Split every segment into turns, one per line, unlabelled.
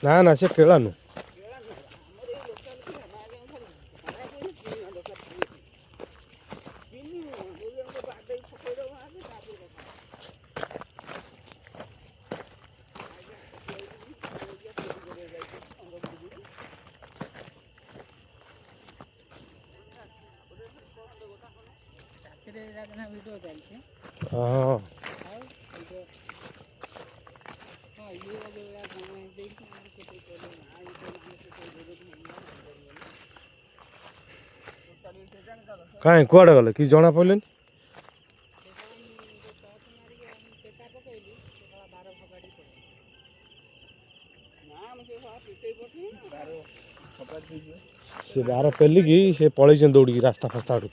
ना ना से केलानु हाँ कहीं कुआड़े गले कि जना पड़े से बार पेलिकी से पलैन दौड़ी रास्ता फास्ता आड़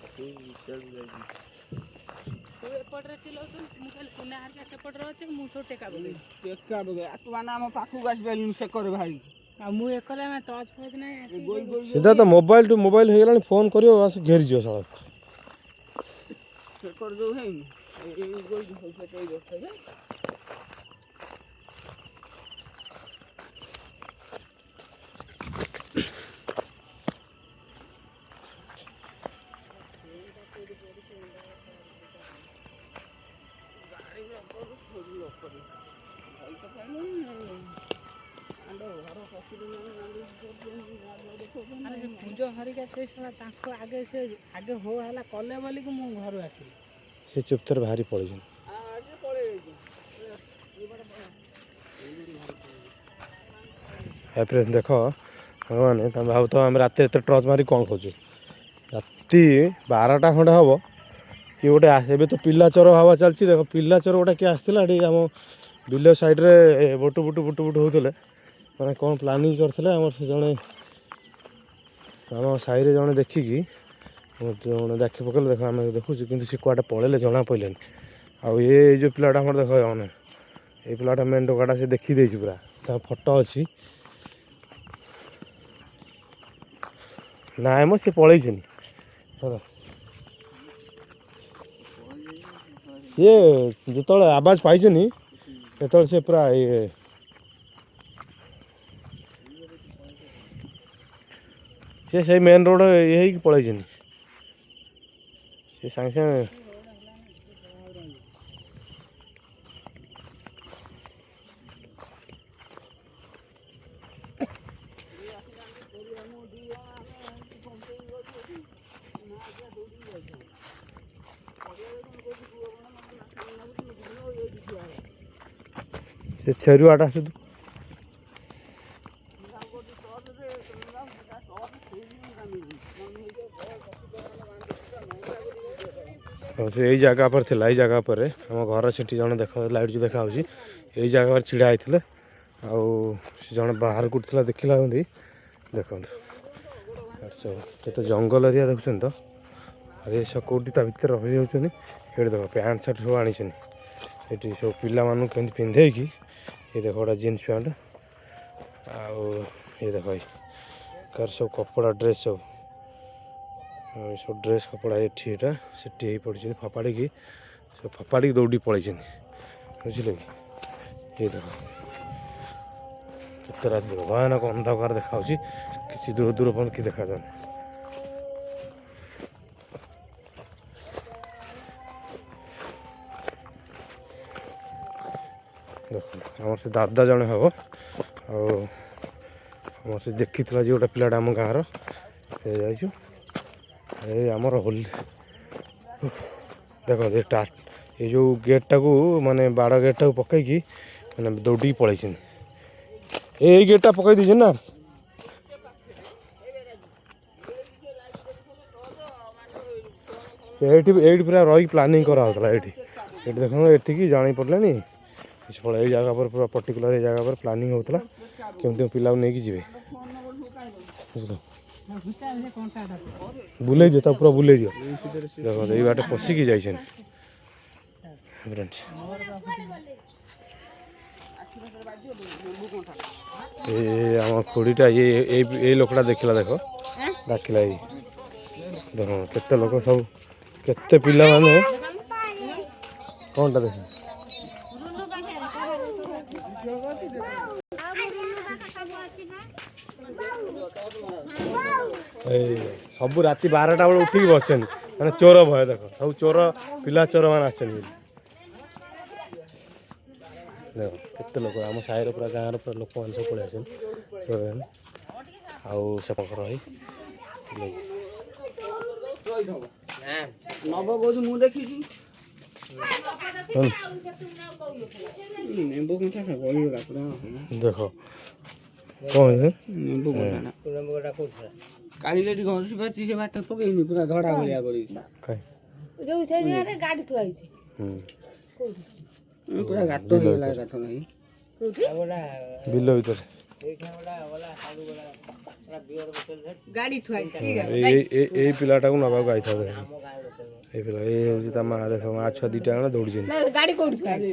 सीधा तो मोबाइल टू मोबाइल हो गला फोन कर घेरी जाओ साला
आगे हो हला कले बोली को मु घर आसी
से चुपचाप बाहरी पड़े प्रेस देख मैंने तुम भाव तो आम रात एत टर्च मारी कौन खोज राति 12टा खंडे हम कि गोटे एवं तो पिला चोर हवा चलती देख पिला चोर गोटे किए आसला आम बिल साइड्रे बुटु बुटु बुटु बुटु होते मैंने कौन प्लानिंग करते आम से जड़े आम साई जड़े देखिकी जड़े देखी पकड़े देख आम देखुँ कि सी कुआटे पलैले जना पड़े आउ ये जो पिलाटा हमारे देख मैंने ये पिलाटा मेन टोकाटा से देखी पूरा फोटो अच्छी ना मो सी पलैन सी जो आवाज पाई से से पूरा ये से मेन रोड ये पलैन से सागे सागे से छेरुआटा शुद्ध यही जगह पर थी यही जगह पर आम घर से जन देख लाइट जो देखा यही जगह पर छिड़ा होते जन बाहर कूटला देखला देखो तो जंगल एरिया देखुन तो अरे सब कौटी भितर रही जाऊँ ये देख पैंट सार्ट सब आनी ये सब पिला मानू कमी पिंधे कि ये देख गोटा जीन्स पैंट ये देख कार सब कपड़ा ड्रेस सब सब ड्रेस कपड़ा ये से पड़ी फपाड़ी की सब फपाड़ी दौड़ी पलैन बुझे कि ये देख केते रात भयानक अंधकार देखा किसी दूर दूर पर कि देखा जाए देख आम से दादा जड़े हम आम से देखी जो गोटे पिलाटा आम गाँव जाइए आमर होली देख ये जो गेटा को माने बाड़ गेटा को पकईकि मैंने दौड़ी पलैन ये गेटा पकई दीजिए ना ये पूरा रही प्लानिंग कराला ये देख ये जानी पड़े पड़े जगह पर पूरा पर्टिकुलर जगह पर प्लानिंग होता केमती पिला नहीं जी बुझल बुले दियो पूरा बुले दियो देखो ये बाटे पशिकी जाइए ये आम खोड़ीटा ये लोकटा देखला देख डाकिला ये देख केते लोक सब केते पिला माने कौनटा देख ଏଇ ସବୁ ରାତି 12ଟା ବେଳେ ଉଠିକି ବସିଛନ୍ତି ମାନେ ଚୋର ଭୟ ଦେଖ ସବୁ ଚୋର ପିଲା ଚୋର ମାନେ ଆସିଛନ୍ତି ବୋଲି। ଦେଖ କେତେ ଲୋକ ଆମ ସାହିର ପୁରା ଗାଁର ପୁରା ଲୋକମାନେ ସବୁ ପଳେଇ ଆସିଛନ୍ତି ଶୋଇବାନି ଆଉ ସେ ପାଖର ଭାଇ
ନବ କହୁଛି ମୁଁ ଦେଖିଛି ନେମ୍ବୁ କଣ୍ଟା ଗଳିଗଲା ପୁରା
ଦେଖ କ'ଣ ହେଇଛି
ନେମ୍ବୁ କଣ୍ଟା କାଲି ଏଠି ଘଷି ପାରୁଛି ସେ ବାଟ ପକେଇନି ପୁରା ଧଡ଼ା ଭଳିଆ କରିକି
ଯୋଉ ସେଇ ଜାଗାରେ ଗାଡି ଥୁଆ ହେଇଛି କୋଉଠି
ପୁରା ଗାତ ହେଇଗଲା କାଠ ନାହିଁ
କୋଉଠି
ବିଲ ଭିତରେ
ଗାଡି ଥୁଆ ହେଇଛି କି ଗାଡି?
ଏଇ ପିଲାଟାକୁ ନେବାକୁ ଆଇଥାଉ ଏଇ ପିଲା ଏଇ ହେଉଛି ତା ମା ଦେଖ ମା ଛୁଆ ଦୁଇଟା ଜଣ ଦୌଡ଼ିଛନ୍ତି।
ନା ଗାଡି କୋଉଠି ଥୁଆ ହେଇଛି?